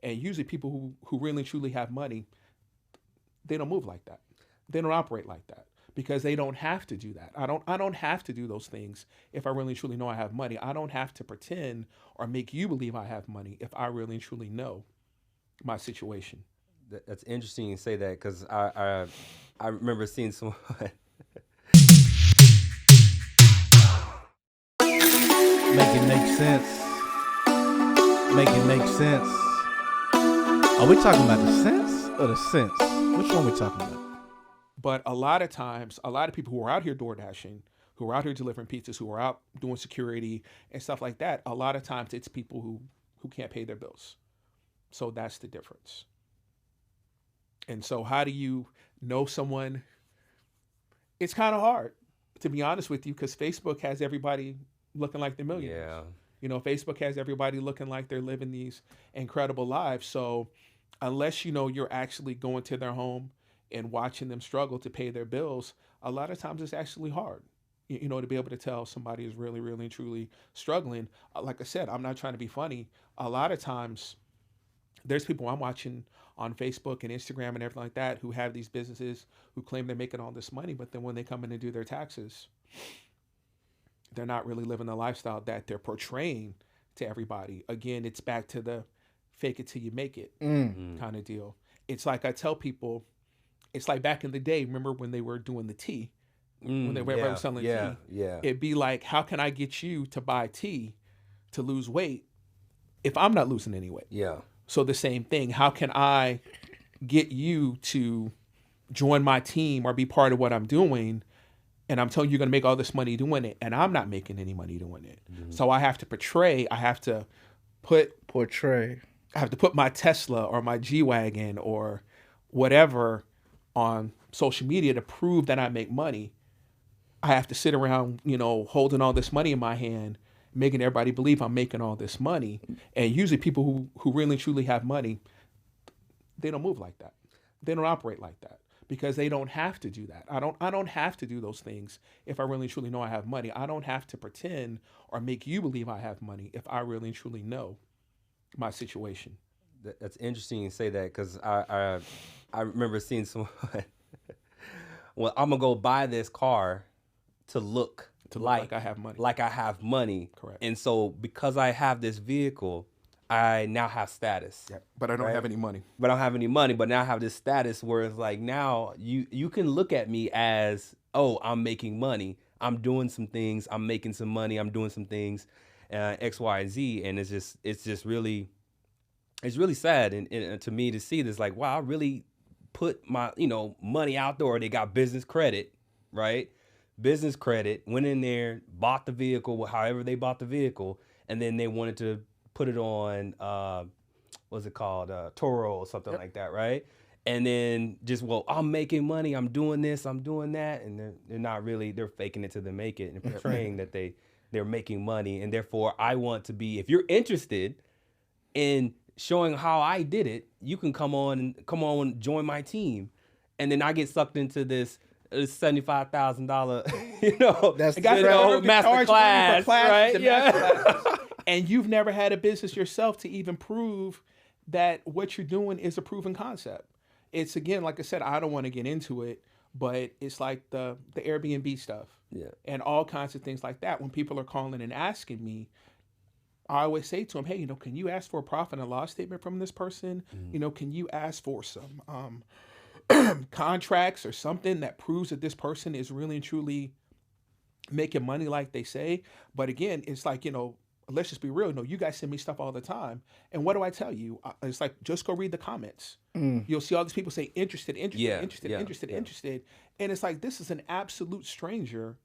And usually people who really and truly have money, they don't move like that. They don't operate like that because they don't have to do that. I don't have to do those things if I really and truly know I have money. I don't have to pretend or make you believe I have money if I really and truly know my situation. That's interesting you say that because I remember seeing someone. Make it make sense. Make it make sense. Are we talking about the sense or the sense? Which one we talking about? But a lot of times, a lot of people who are out here door dashing, who are out here delivering pizzas, who are out doing security and stuff like that, a lot of times it's people who can't pay their bills. So that's the difference. And so how do you know someone? It's kind of hard, to be honest with you, because Facebook has everybody looking like they're millionaires. Yeah. Facebook has everybody looking like they're living these incredible lives. So unless you're actually going to their home and watching them struggle to pay their bills, a lot of times it's actually hard. To be able to tell somebody is really, really, truly struggling. Like I said, I'm not trying to be funny. A lot of times there's people I'm watching on Facebook and Instagram and everything like that who have these businesses who claim they're making all this money, but then when they come in and do their taxes, they're not really living the lifestyle that they're portraying to everybody. Again, it's back to the fake it till you make it kind of deal. It's like I tell people, it's like back in the day, remember when they were doing the tea, when they were Yeah. selling Yeah. tea? Yeah. It'd be like, how can I get you to buy tea to lose weight if I'm not losing any weight? Yeah. So the same thing, how can I get you to join my team or be part of what I'm doing? And I'm telling you, you're going to make all this money doing it, and I'm not making any money doing it. So I have to portray, put Portray. I have to put my Tesla or my G-Wagon or whatever on social media to prove that I make money. I have to sit around, holding all this money in my hand, making everybody believe I'm making all this money. And usually people who really truly have money, they don't move like that. They don't operate like that because they don't have to do that. I don't have to do those things if I really truly know I have money. I don't have to pretend or make you believe I have money if I really truly know my situation. That's interesting you say that because I remember seeing someone. Well, I'm gonna go buy this car to look To look like I have money. like I have money. Correct. And so because I have this vehicle, I now have status. Yeah, but I don't Right. have any money. But I don't have any money. But now I have this status where it's like now you can look at me as, oh, I'm making money. I'm doing some things. I'm making some money. I'm doing some things, X, Y, and Z. And it's really sad and to me to see this, like, wow, I really put my money out there. They got business credit, right? Business credit, went in there, bought the vehicle, however they bought the vehicle, and then they wanted to put it on what's it called, Toro or something like that, right? And then just, well, I'm making money, I'm doing this, I'm doing that, and they're not really, they're faking it till they make it and portraying that they're making money. And therefore I want to be, if you're interested in showing how I did it, you can come on and join my team. And then I get sucked into this $75,000, That's master class, right? Yeah. And you've never had a business yourself to even prove that what you're doing is a proven concept. It's, again, like I said, I don't want to get into it, but it's like the Airbnb stuff. Yeah. And all kinds of things like that. When people are calling and asking me, I always say to them, hey, can you ask for a profit and loss statement from this person? Can you ask for some contracts or something that proves that this person is really and truly making money like they say? But again, it's like, let's just be real. You guys send me stuff all the time. And what do I tell you? It's like, just go read the comments. You'll see all these people say interested, Yeah, interested. yeah. And it's like, this is an absolute stranger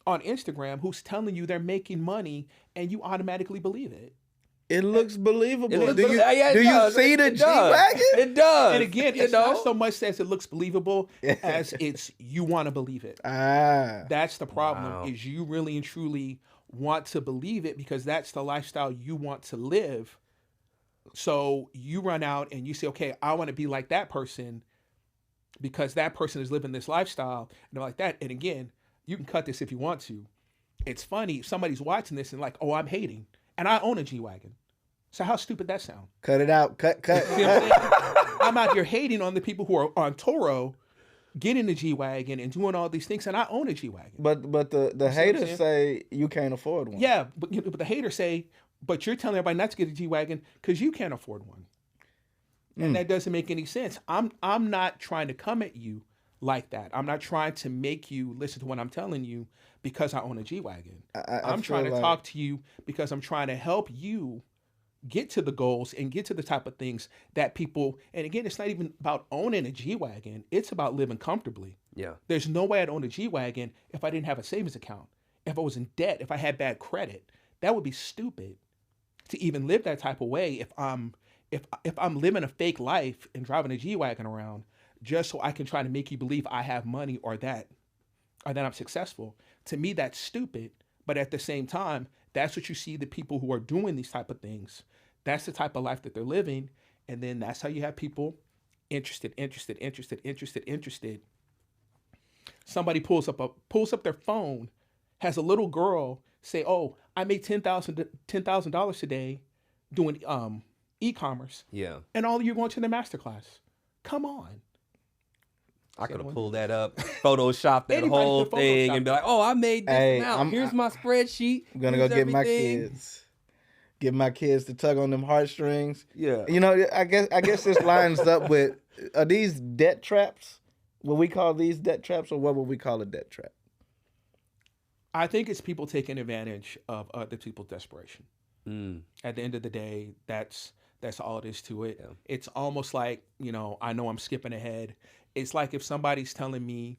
on Instagram who's telling you they're making money and you automatically believe it. It looks believable. It looks do you, yeah, it do does. you see the It G does. wagon? It does. And again, it's not so much as it looks believable as it's you want to believe it. That's the problem. Wow. Is you really and truly want to believe it because that's the lifestyle you want to live. So you run out and you say, okay, I want to be like that person because that person is living this lifestyle and they're like that. And again, you can cut this if you want to. It's funny, somebody's watching this and like, oh, I'm hating. And I own a G-Wagon. So how stupid that sound? Cut it out. Cut. See what I'm saying? I'm out here hating on the people who are on Toro, getting the G-Wagon and doing all these things, and I own a G-Wagon. But the see what I'm haters saying? say you can't afford one. Yeah, but the haters say, but you're telling everybody not to get a G-Wagon because you can't afford one. And that doesn't make any sense. I'm not trying to come at you like that. I'm not trying to make you listen to what I'm telling you because I own a G-Wagon. I'm trying to talk to you because I'm trying to help you get to the goals and get to the type of things that people, and again, it's not even about owning a G-Wagon. It's about living comfortably. Yeah. There's no way I'd own a G-Wagon if I didn't have a savings account, if I was in debt, if I had bad credit. That would be stupid to even live that type of way if I'm living a fake life and driving a G-Wagon around just so I can try to make you believe I have money or that I'm successful. To me, that's stupid. But at the same time, that's what you see the people who are doing these type of things. That's the type of life that they're living. And then that's how you have people interested. Somebody pulls up their phone, has a little girl say, "Oh, I made $10,000 today doing e-commerce." Yeah. And all of you are going to the masterclass. Come on. I could have pulled that up, photoshopped that Anybody whole could thing, Photoshop and be like, "Oh, I made this Hey, amount. Here's my spreadsheet. I'm gonna Here's go get my everything." kids. Get my kids to tug on them heartstrings. Yeah. You know, I guess this lines up with, are these debt traps? Will we call these debt traps, or what would we call a debt trap? I think it's people taking advantage of other people's desperation. Mm. At the end of the day, that's all it is to it. Yeah. It's almost like, I know I'm skipping ahead. It's like if somebody's telling me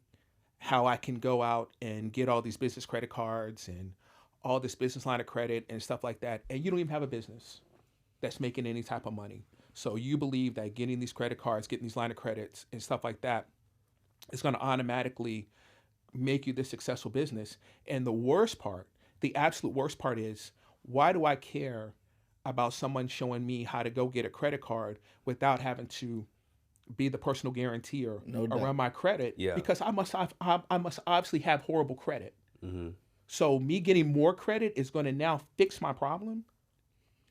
how I can go out and get all these business credit cards and all this business line of credit and stuff like that, and you don't even have a business that's making any type of money. So you believe that getting these credit cards, getting these line of credits and stuff like that is going to automatically make you this successful business. And the worst part, the absolute worst part is, why do I care about someone showing me how to go get a credit card without having to be the personal guarantor around my credit? Yeah. Because I must obviously have horrible credit. Mm-hmm. So me getting more credit is going to now fix my problem.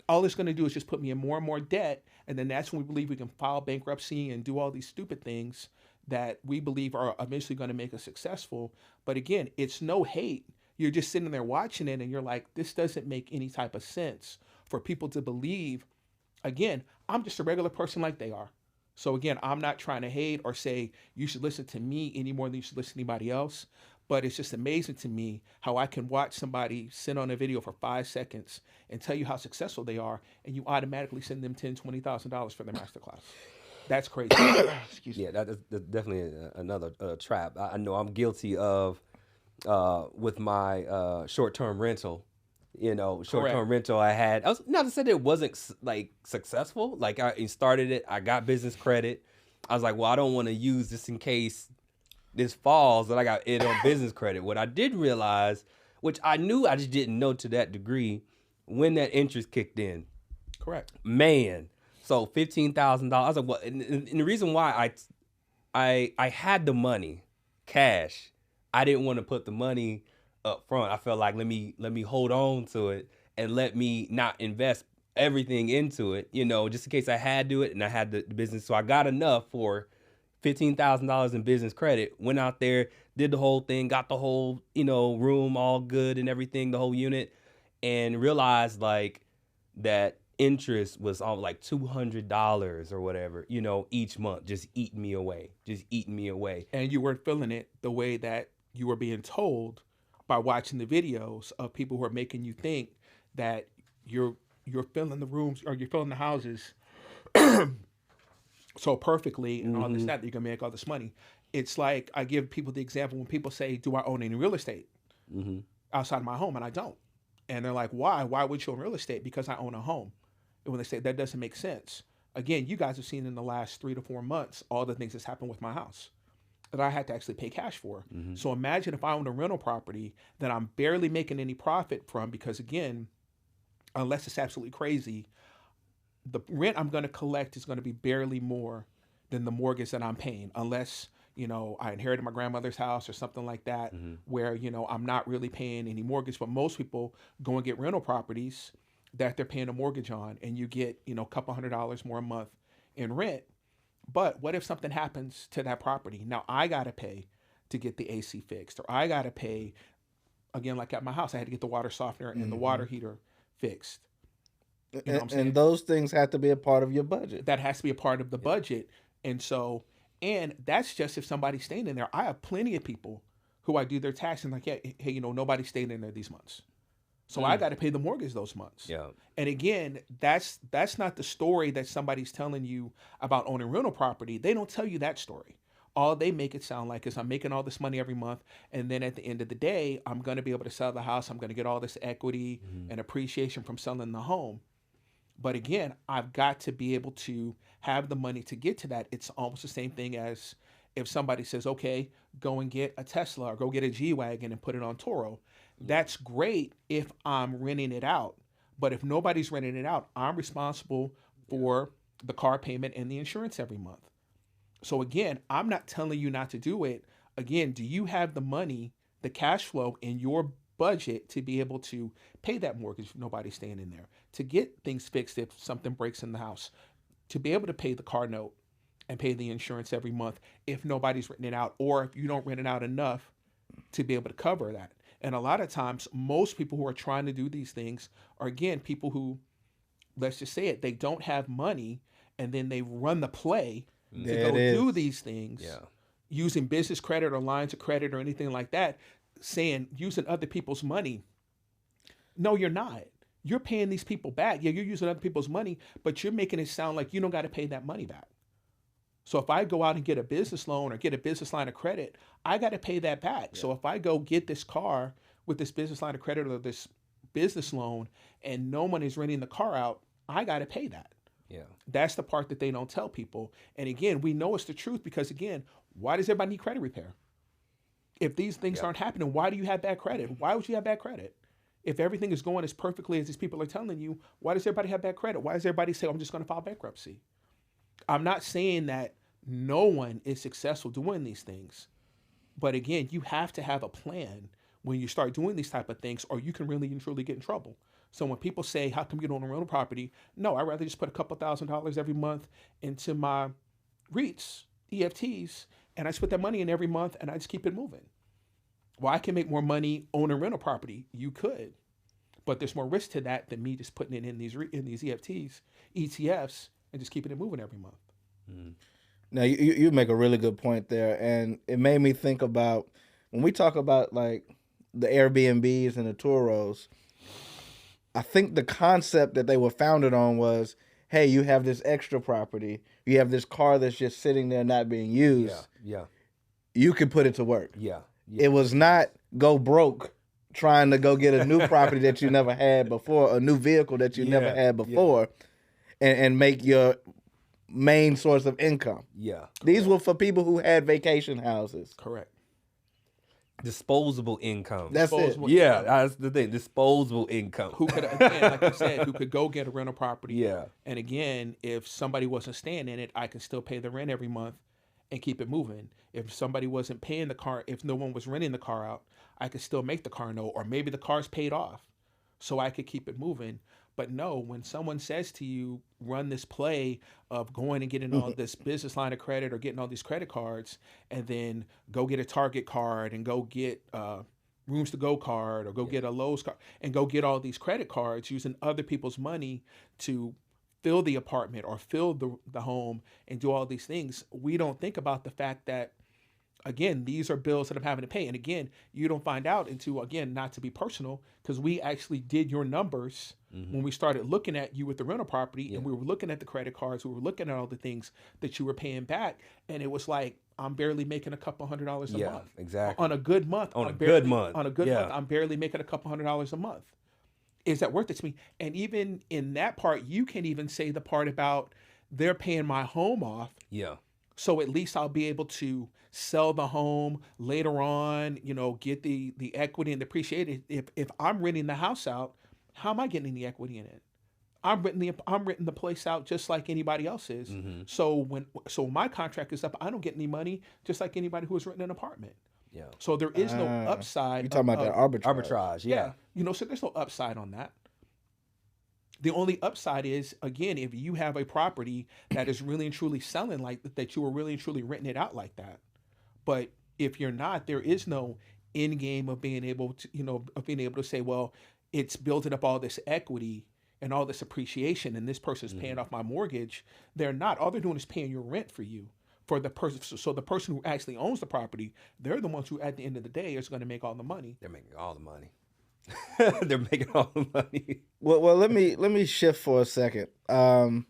All it's going to do is just put me in more and more debt. And then that's when we believe we can file bankruptcy and do all these stupid things that we believe are eventually going to make us successful. But again, it's no hate. You're just sitting there watching it and you're like, this doesn't make any type of sense for people to believe. Again, I'm just a regular person like they are. So again, I'm not trying to hate or say you should listen to me any more than you should listen to anybody else. But it's just amazing to me how I can watch somebody sit on a video for 5 seconds and tell you how successful they are, and you automatically send them $10,000, $20,000 for their masterclass. That's crazy. Excuse me. Yeah, that's definitely another trap. I know I'm guilty of with my short-term rental. Short-term rental I was not to say that it wasn't like successful. Like I started it, I got business credit. I was like, well, I don't want to use this in case this falls that I got it on business credit. What I did realize, which I knew, I just didn't know to that degree, when that interest kicked in. Correct. Man. So $15,000. I was like, well, and the reason why I had the money, cash. I didn't want to put the money up front. I felt like let me hold on to it and let me not invest everything into it, just in case I had to do it and I had the business. So I got enough for $15,000 in business credit, went out there, did the whole thing, got the whole, room all good and everything, the whole unit, and realized like that interest was on like $200 or whatever, each month, just eating me away. And you weren't feeling it the way that you were being told by watching the videos of people who are making you think that you're filling the rooms or you're filling the houses so perfectly and all this that you're gonna make all this money. It's like I give people the example when people say, "Do I own any real estate outside of my home?" And I don't. And they're like, "Why? Why would you own real estate?" Because I own a home. And when they say that doesn't make sense, again, you guys have seen in the last 3 to 4 months all the things that's happened with my house that I had to actually pay cash for. So imagine if I owned a rental property that I'm barely making any profit from, because again, unless it's absolutely crazy, the rent I'm going to collect is going to be barely more than the mortgage that I'm paying, unless, I inherited my grandmother's house or something like that, where, I'm not really paying any mortgage. But most people go and get rental properties that they're paying a mortgage on, and you get, a couple $100 more a month in rent. But what if something happens to that property? Now I got to pay to get the AC fixed, or I got to pay, again, like at my house, I had to get the water softener and the water heater fixed. You know what I'm saying? And those things have to be a part of your budget. That has to be a part of the budget. And so, and that's just if somebody's staying in there. I have plenty of people who I do their tax and like, yeah, hey, nobody stayed in there these months. So I got to pay the mortgage those months. Yeah. And again, that's not the story that somebody's telling you about owning rental property. They don't tell you that story. All they make it sound like is I'm making all this money every month, and then at the end of the day, I'm going to be able to sell the house. I'm going to get all this equity and appreciation from selling the home. But again, I've got to be able to have the money to get to that. It's almost the same thing as if somebody says, okay, go and get a Tesla or go get a G-Wagon and put it on Turo. That's great if I'm renting it out. But if nobody's renting it out, I'm responsible for the car payment and the insurance every month. So again, I'm not telling you not to do it. Again, do you have the money, the cash flow in your budget to be able to pay that mortgage if nobody's staying in there, to get things fixed if something breaks in the house, to be able to pay the car note and pay the insurance every month if nobody's renting it out, or if you don't rent it out enough to be able to cover that. And a lot of times, most people who are trying to do these things are, again, people who, let's just say it, they don't have money, and then they run the play to go do these things using business credit or lines of credit or anything like that, saying using other people's money. No, you're not. You're paying these people back. Yeah, you're using other people's money, but you're making it sound like you don't got to pay that money back. So if I go out and get a business loan or get a business line of credit, I got to pay that back. Yeah. So if I go get this car with this business line of credit or this business loan and no one is renting the car out, I got to pay that. Yeah. That's the part that they don't tell people. And again, we know it's the truth because, again, why does everybody need credit repair? If these things aren't happening, why do you have bad credit? Why would you have bad credit? If everything is going as perfectly as these people are telling you, why does everybody have bad credit? Why does everybody say, I'm just going to file bankruptcy? I'm not saying that no one is successful doing these things. But again, you have to have a plan when you start doing these type of things, or you can really and truly get in trouble. So when people say, how come you don't own a rental property? No, I'd rather just put a couple $1,000s every month into my REITs, EFTs, and I just put that money in every month and I just keep it moving. Well, I can make more money owning rental property. You could, but there's more risk to that than me just putting it in these EFTs, ETFs, and just keeping it moving every month. Mm. Now, you make a really good point there, and it made me think about when we talk about like the Airbnbs and the Turos. I think the concept that they were founded on was, hey, you have this extra property, you have this car that's just sitting there not being used. Yeah. You can put it to work. Yeah. It was not go broke trying to go get a new property that you never had before, a new vehicle that you never had before, and make your main source of income. Yeah. These were for people who had vacation houses. Correct. Disposable income. That's Disposable it. Yeah, that's the thing. Disposable income. Who could, again, like you said, who could go get a rental property. Yeah. And again, if somebody wasn't staying in it, I can still pay the rent every month and keep it moving. If somebody wasn't paying the car, if no one was renting the car out, I could still make the car note, or maybe the car's paid off so I could keep it moving. But no, when someone says to you, run this play of going and getting all this business line of credit or getting all these credit cards, and then go get a Target card and go get Rooms to Go card or go get a Lowe's card and go get all these credit cards using other people's money to fill the apartment or fill the home and do all these things, we don't think about the fact that, again, these are bills that I'm having to pay. And again, you don't find out until, again, not to be personal, because we actually did your numbers when we started looking at you with the rental property, and we were looking at the credit cards, we were looking at all the things that you were paying back, and it was like, I'm barely making a couple $100s a month. Exactly. On a good month. On a good month, I'm barely making a couple $100s a month. Is that worth it to me? And even in that part, you can even say the part about they're paying my home off. Yeah. So at least I'll be able to sell the home later on, get the equity and depreciate it. If I'm renting the house out, how am I getting any equity in it? I'm renting the place out just like anybody else is. Mm-hmm. So when my contract is up, I don't get any money just like anybody who has rented an apartment. Yeah. So there is no upside. You're talking about that arbitrage. Arbitrage. Yeah. So there's no upside on that. The only upside is, again, if you have a property that is really and truly selling like that, you are really and truly renting it out like that. But if you're not, there is no end game of being able to, of being able to say, well, it's building up all this equity and all this appreciation, and this person's paying off my mortgage. They're not. All they're doing is paying your rent for you. For the person, so the person who actually owns the property, they're the ones who, at the end of the day, is going to make all the money. They're making all the money. They're making all the money. Well, let me shift for a second. I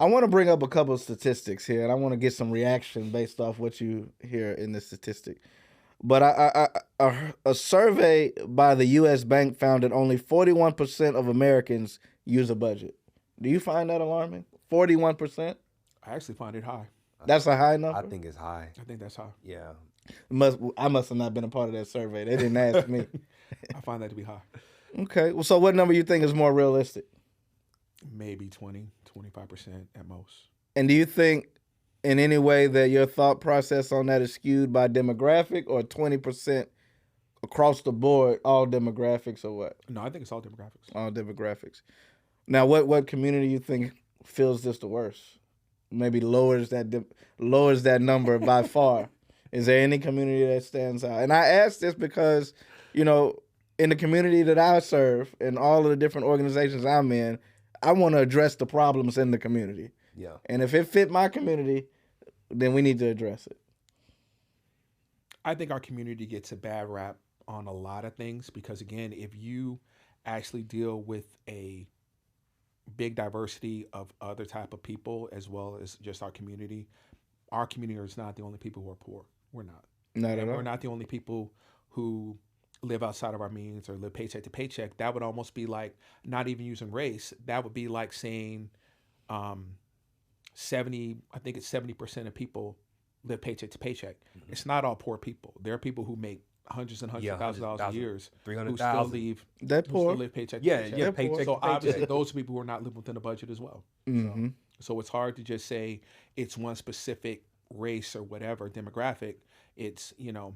want to bring up a couple of statistics here, and I want to get some reaction based off what you hear in this statistic. But a survey by the U.S. Bank found that only 41% of Americans use a budget. Do you find that alarming? 41%? I actually find it high. That's a high number? I think it's high. I think that's high. Yeah. I must have not been a part of that survey. They didn't ask me. I find that to be high. Okay. Well, so what number you think is more realistic? Maybe 20, 25% at most. And do you think in any way that your thought process on that is skewed by demographic, or 20% across the board, all demographics, or what? No, I think it's all demographics. All demographics. Now, what community you think feels this the worst? Maybe lowers that number by far. Is there any community that stands out? And I ask this because, in the community that I serve and all of the different organizations I'm in, I want to address the problems in the community. Yeah. And if it fit my community, then we need to address it. I think our community gets a bad rap on a lot of things because, again, if you actually deal with a big diversity of other type of people as well as just our community is not the only people who are poor. We're not. Not at all. We're not the only people who live outside of our means or live paycheck to paycheck. That would almost be like not even using race. That would be like saying 70% of people live paycheck to paycheck. Mm-hmm. It's not all poor people. There are people who make hundreds and hundreds of thousands of dollars a year who still live paycheck to paycheck. Paycheck. So obviously those are people who are not living within a budget as well. Mm-hmm. So it's hard to just say it's one specific race or whatever demographic. It's, Well,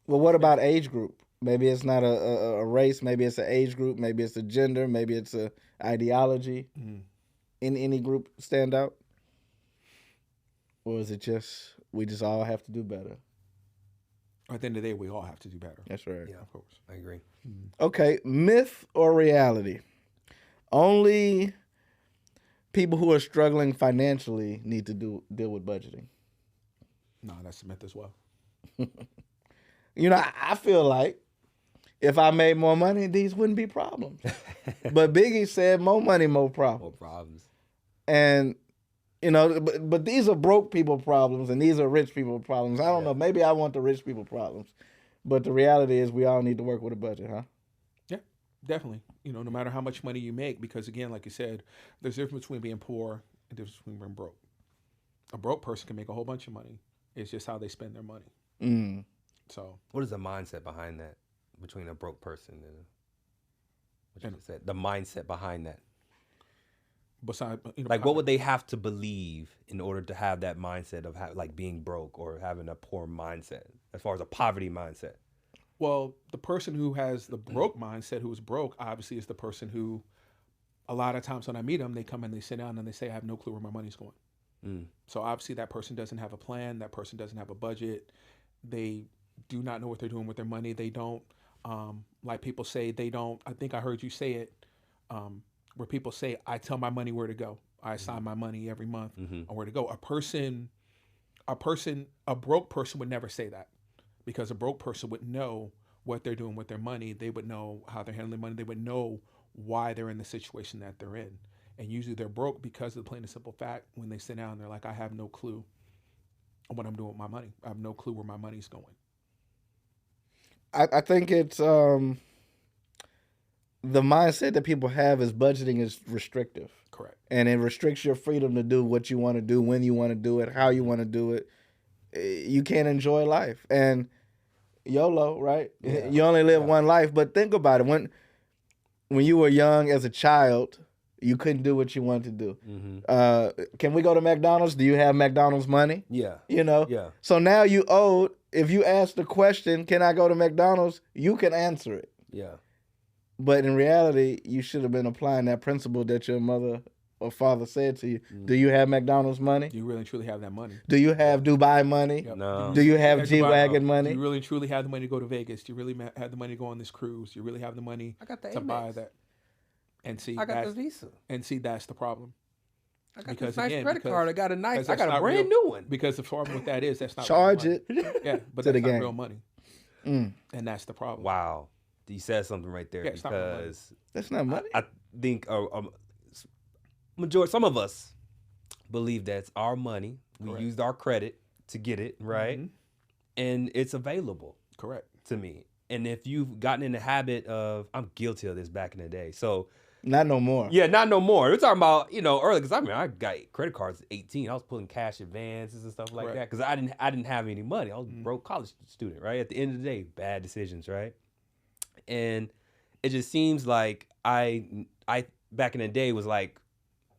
what about age group? Maybe it's not a race. Maybe it's an age group. Maybe it's a gender. Maybe it's a ideology. Mm-hmm. In any group stand out? Or is it just we just all have to do better? At the end of the day, we all have to do better. That's right. Yeah, of course. I agree. Mm-hmm. Okay, myth or reality? Only people who are struggling financially need to deal with budgeting. No, that's a myth as well. I feel like if I made more money, these wouldn't be problems. But Biggie said, more money, more problems. More problems. And, but these are broke people problems and these are rich people problems. I don't know. Maybe I want the rich people problems. But the reality is we all need to work with a budget, huh? Yeah, definitely. No matter how much money you make, because again, like you said, there's a difference between being poor and difference between being broke. A broke person can make a whole bunch of money. It's just how they spend their money. Mm. So, what is the mindset behind that between a broke person and the mindset behind that? Besides, what would they have to believe in order to have that mindset of being broke or having a poor mindset as far as a poverty mindset? Well, the person who has the broke mindset, who is broke, obviously is the person who, a lot of times when I meet them, they come and they sit down and they say, I have no clue where my money's going. Mm. So obviously that person doesn't have a plan. That person doesn't have a budget. They do not know what they're doing with their money. They don't, like people say, they don't, I think I heard you say it, where people say, I tell my money where to go. I assign my money every month on where to go. A broke person would never say that, because a broke person would know what they're doing with their money. They would know how they're handling money. They would know why they're in the situation that they're in. And usually they're broke because of the plain and simple fact, when they sit down, they're like, I have no clue what I'm doing with my money. I have no clue where my money's going. I think it's the mindset that people have is budgeting is restrictive. Correct. And it restricts your freedom to do what you want to do, when you want to do it, how you want to do it. You can't enjoy life. And YOLO, right? Yeah. You only live one life. But think about it. When you were young as a child, you couldn't do what you wanted to do. Mm-hmm. Can we go to McDonald's? Do you have McDonald's money? Yeah. Yeah. So now you owe, if you ask the question, can I go to McDonald's? You can answer it. Yeah. But in reality, you should have been applying that principle that your mother or father said to you. Do you have McDonald's money? Do you really and truly have that money? Do you have Dubai money? Yep. No. Do you have Yeah, G-Wagon Do money? you really and truly have the money to go to Vegas? Do you really have the money to go on this cruise? Do you really have the money I got the to buy Amex. that? And see, I got the that's, Visa. and see, that's the problem. I got Because this nice again, credit because- card. I got a because nice. I that's got a not brand real. new one. Because the problem with that is that's not Charge real it. money. Yeah, but To the that's not game. real money, Mm, and that's the problem. Wow, you said something right there Yeah, it's not real money. because that's not money. I think majority, some of us believe that's our money. We Correct. used our credit to get it, right? Mhm. And it's available Correct. to me. And if you've gotten in the habit of, I'm guilty of this back in the day. So Not no more. yeah, not no more. We're talking about, early, because I got credit cards at 18. I was pulling cash advances and stuff like Correct. that because I didn't have any money. I was a broke college student, right? At the end of the day, bad decisions, right? And it just seems like I back in the day was like,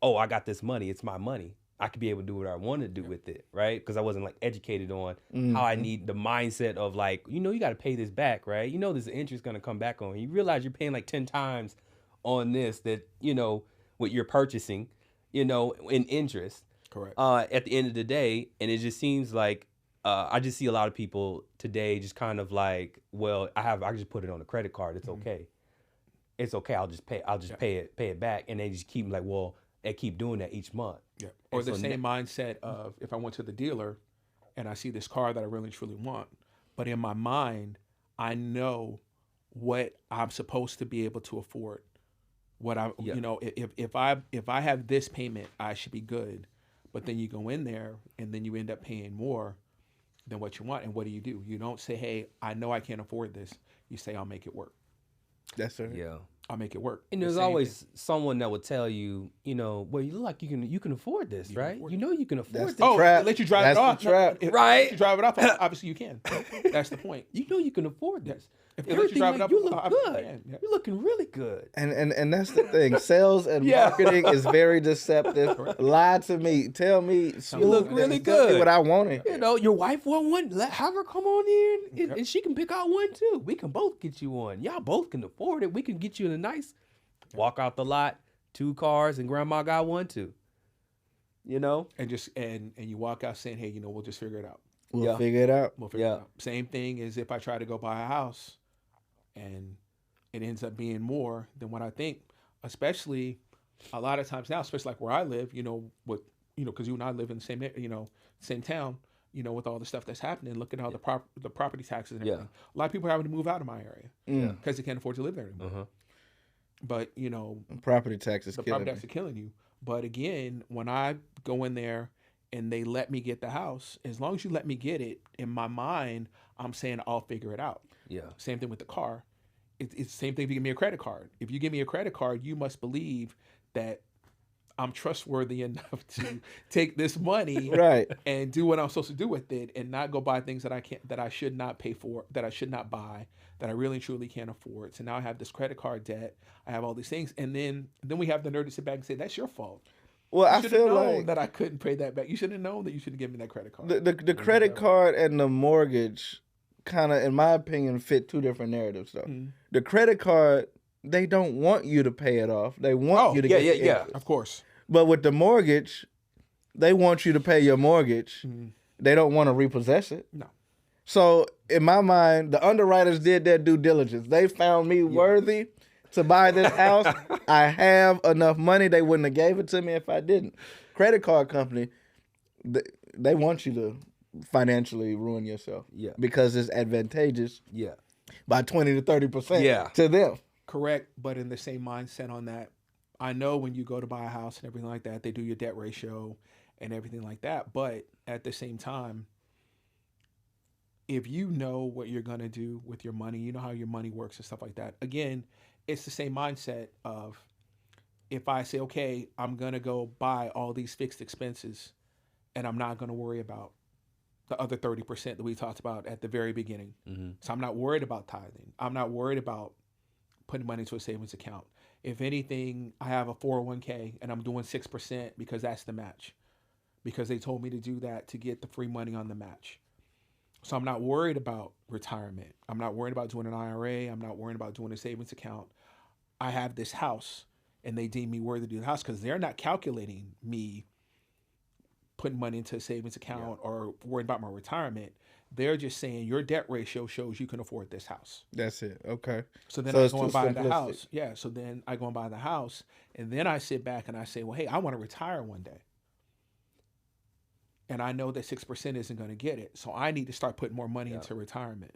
oh, I got this money. It's my money. I could be able to do what I want to do with it, right? Because I wasn't like educated on how I need the mindset of like, you got to pay this back, right? This interest going to come back on. You realize you're paying like 10 times on this that, what you're purchasing, in interest. Correct. At the end of the day. And it just seems like I just see a lot of people today just kind of like, well, I can just put it on a credit card. It's okay. It's okay. I'll just pay it back. And they just keep like, well, they keep doing that each month. Yeah. Or And the so same mindset of if I went to the dealer and I see this car that I really truly want, but in my mind, I know what I'm supposed to be able to afford. What I, Yeah. if I have this payment, I should be good. But then you go in there and then you end up paying more than what you want. And what do? You don't say, hey, I know I can't afford this. You say, I'll make it work. That's right. Yeah. I'll make it work. And The there's same always thing. someone that will tell you, well, you look like you can afford this, You can right? afford You know you can afford That's this. the Oh, trap. let you drive That's it off. the trap. If Right. you drive it off, obviously you can. That's the point. You know you can afford this. If they let you Everything drive it like, up, you look obviously good. you can, yeah. You're looking really good. And that's the thing. Sales and Yeah. marketing is very deceptive. Lie to me. Tell me. You look really tell me good. what I wanted. Your wife want one. Have her come on in, and she can pick out one too. We can both get you one. Y'all both can afford it. We can get you in a nice walk out the lot, 2 cars, and grandma got one too. And just and you walk out saying, hey, we'll just figure it out. We'll Yeah. figure it out. We'll figure Yeah. it out. Same thing as if I try to go buy a house and it ends up being more than what I think, especially a lot of times now, especially like where I live, because you and I live in the same, same town, with all the stuff that's happening. Look at all the property taxes and Yeah. everything. A lot of people are having to move out of my area because they can't afford to live there anymore. Uh-huh. But, Property taxes the killing property me. taxes are killing you. But again, when I go in there and they let me get the house, as long as you let me get it, in my mind, I'm saying I'll figure it out. Yeah. Same thing with the car. It's the same thing if you give me a credit card. If you give me a credit card, you must believe that I'm trustworthy enough to take this money Right. and do what I'm supposed to do with it and not go buy things that I should not pay for, that I should not buy, that I really and truly can't afford. So now I have this credit card debt. I have all these things. And then we have the nerve to sit back and say, that's your fault. Well, You I should have feel known like that I couldn't pay that back. You should have known that you shouldn't give me that credit card. the credit card and the mortgage kind of, in my opinion, fit 2 different narratives though. The credit card, they don't want you to pay it off. They want you to get the interest. Of course. But with the mortgage, they want you to pay your mortgage. They don't want to repossess it. No. So in my mind, the underwriters did their due diligence. They found me worthy to buy this house. I have enough money. They wouldn't have gave it to me if I didn't. Credit card company, they want you to financially ruin yourself. Yeah. Because it's advantageous Yeah. by 20 to 30% Yeah. to them. Correct. But in the same mindset on that, I know when you go to buy a house and everything like that, they do your debt ratio and everything like that. But at the same time, if you know what you're going to do with your money, you know how your money works and stuff like that. Again, it's the same mindset of if I say, okay, I'm going to go buy all these fixed expenses and I'm not going to worry about the other 30% that we talked about at the very beginning. So I'm not worried about tithing. I'm not worried about putting money into a savings account. If anything, I have a 401k and I'm doing 6% because that's the match. Because they told me to do that to get the free money on the match. So I'm not worried about retirement. I'm not worried about doing an IRA. I'm not worried about doing a savings account. I have this house and they deem me worthy to do the house, because they're not calculating me putting money into a savings account or worried about my retirement. They're just saying your debt ratio shows you can afford this house. That's it. Okay. So then So I it's go too and buy the simplistic. house. Yeah. So then I go and buy the house, and then I sit back and I say, well, hey, I want to retire one day. And I know that 6% isn't going to get it. So I need to start putting more money into retirement.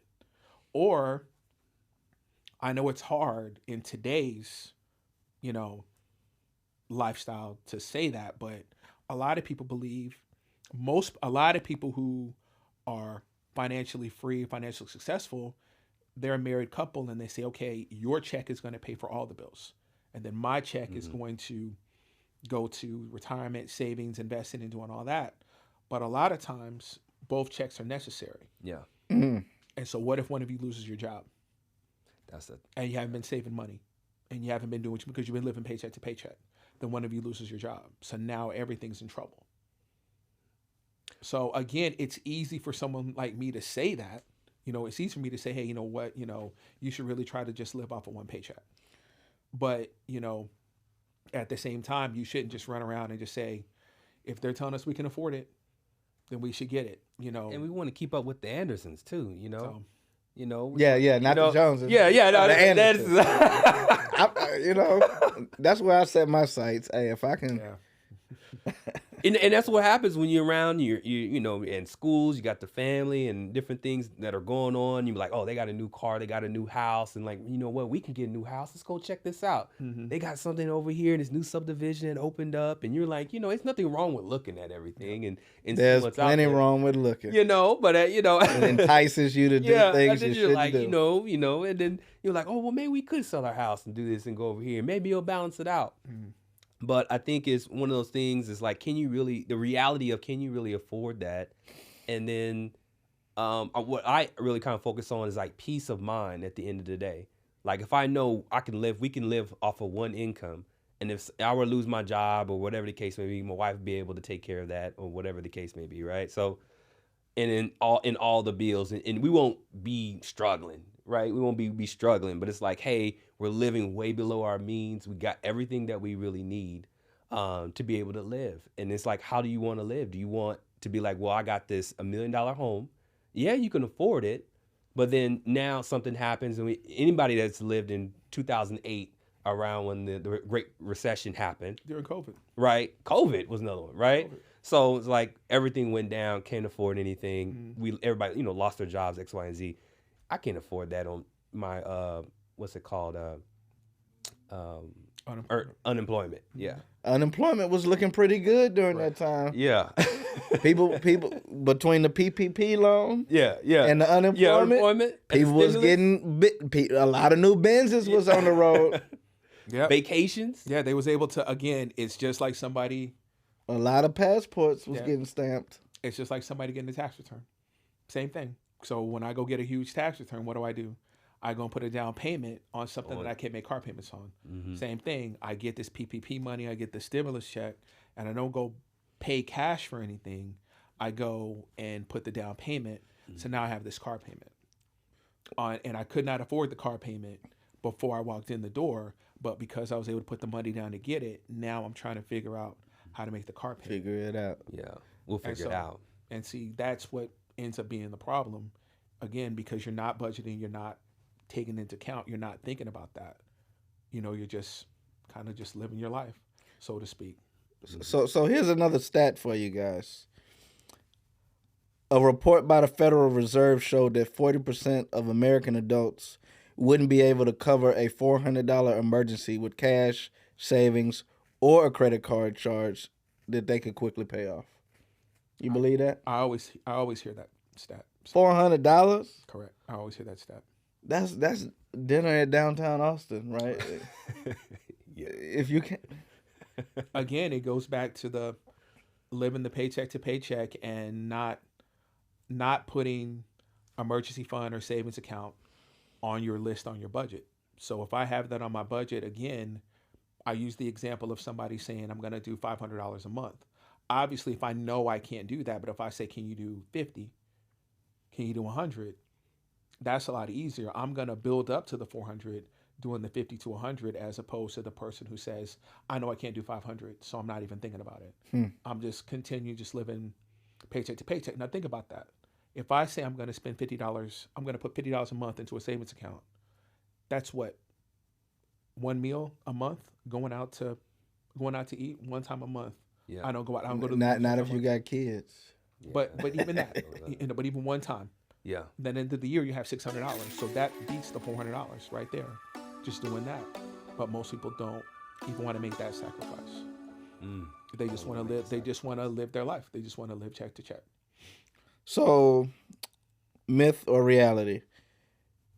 Or I know it's hard in today's, lifestyle to say that, but a lot of people believe a lot of people who are financially free, financially successful, they're a married couple and they say, okay, your check is going to pay for all the bills. And then my check is going to go to retirement, savings, investing, and doing all that. But a lot of times, both checks are necessary. Yeah. Mhm. And so, what if one of you loses your job That's it. and you haven't been saving money and you haven't been doing it because you've been living paycheck to paycheck? Then one of you loses your job. So now everything's in trouble. So again, it's easy for someone like me to say that. It's easy for me to say, hey, you know what, you should really try to just live off of one paycheck. But, at the same time, you shouldn't just run around and just say, if they're telling us we can afford it, then we should get it, And we want to keep up with the Andersons too, So, Yeah, not the Joneses. Yeah, no, The that's Andersons. That's where I set my sights. Hey, if I can, yeah. and that's what happens when you're around. You in schools, you got the family and different things that are going on. You're like, oh, they got a new car, they got a new house, and like, you know what, we can get a new house. Let's go check this out. They got something over here, this new subdivision that opened up, and you're like, it's nothing wrong with looking at everything and there's see what's out plenty there. wrong with looking. But It entices you to do things and then you you're shouldn't like, do. and then you're like, oh, well, maybe we could sell our house and do this and go over here. Maybe it'll balance it out. But I think it's one of those things is like, the reality of can you really afford that? And then what I really kind of focus on is like peace of mind at the end of the day. Like if I know we can live off of one income. And if I were to lose my job or whatever the case may be, my wife would be able to take care of that or whatever the case may be, right? So, and in all the bills, and we won't be struggling, right? We won't be struggling, but it's like, hey, we're living way below our means. We got everything that we really need to be able to live. And it's like, how do you want to live? Do you want to be like, well, I got this $1 million home. Yeah, you can afford it. But then now something happens, and anybody that's lived in 2008, around when the Great Recession happened. During COVID. Right? COVID was another one, right? COVID. So it's like everything went down, can't afford anything. Everybody, lost their jobs, X, Y, and Z. I can't afford that on my what's it called? Unemployment. Yeah. Unemployment was looking pretty good during that time. Yeah. People between the PPP loan, yeah. and the unemployment, people was getting a lot of new Benzes was on the road. Yeah. Vacations. Yeah, they was able to, again, it's just like somebody. A lot of passports was getting stamped. It's just like somebody getting a tax return. Same thing. So when I go get a huge tax return, what do? I go and put a down payment on something that I can't make car payments on. Same thing. I get this PPP money, I get the stimulus check, and I don't go pay cash for anything. I go and put the down payment. So now I have this car payment. And I could not afford the car payment before I walked in the door, but because I was able to put the money down to get it, now I'm trying to figure out how to make the car payment. Figure it out. Yeah, we'll figure it out. And see, that's what ends up being the problem. Again, because you're not budgeting, you're not taking into account, you're not thinking about that. You're just kind of just living your life, so to speak. So here's another stat for you guys. A report by the Federal Reserve showed that 40% of American adults wouldn't be able to cover a $400 emergency with cash, savings, or a credit card charge that they could quickly pay off. You believe that? I always hear that stat. $400? Correct. I always hear that stat. That's dinner at downtown Austin, right? Yeah. If you can. Again, it goes back to the living the paycheck to paycheck and not putting emergency fund or savings account on your list on your budget. So if I have that on my budget, again, I use the example of somebody saying I'm going to do $500 a month. Obviously, if I know I can't do that, but if I say, can you do 50? Can you do 100? That's a lot easier. I'm going to build up to the 400 doing the 50 to 100 as opposed to the person who says, I know I can't do 500, so I'm not even thinking about it. I'm just just living paycheck to paycheck. Now think about that. If I say I'm going to spend $50, I'm going to put $50 a month into a savings account. That's what, one meal a month, going out to eat one time a month. Yeah. I don't go out. I don't go to Not if you got kids. Yeah. But even that, but even one time. Yeah. Then end of the year you have $600. So that beats the $400 right there, just doing that. But most people don't even want to make that sacrifice. They just want to live. They just want to live their life. They just want to live check to check. So, myth or reality?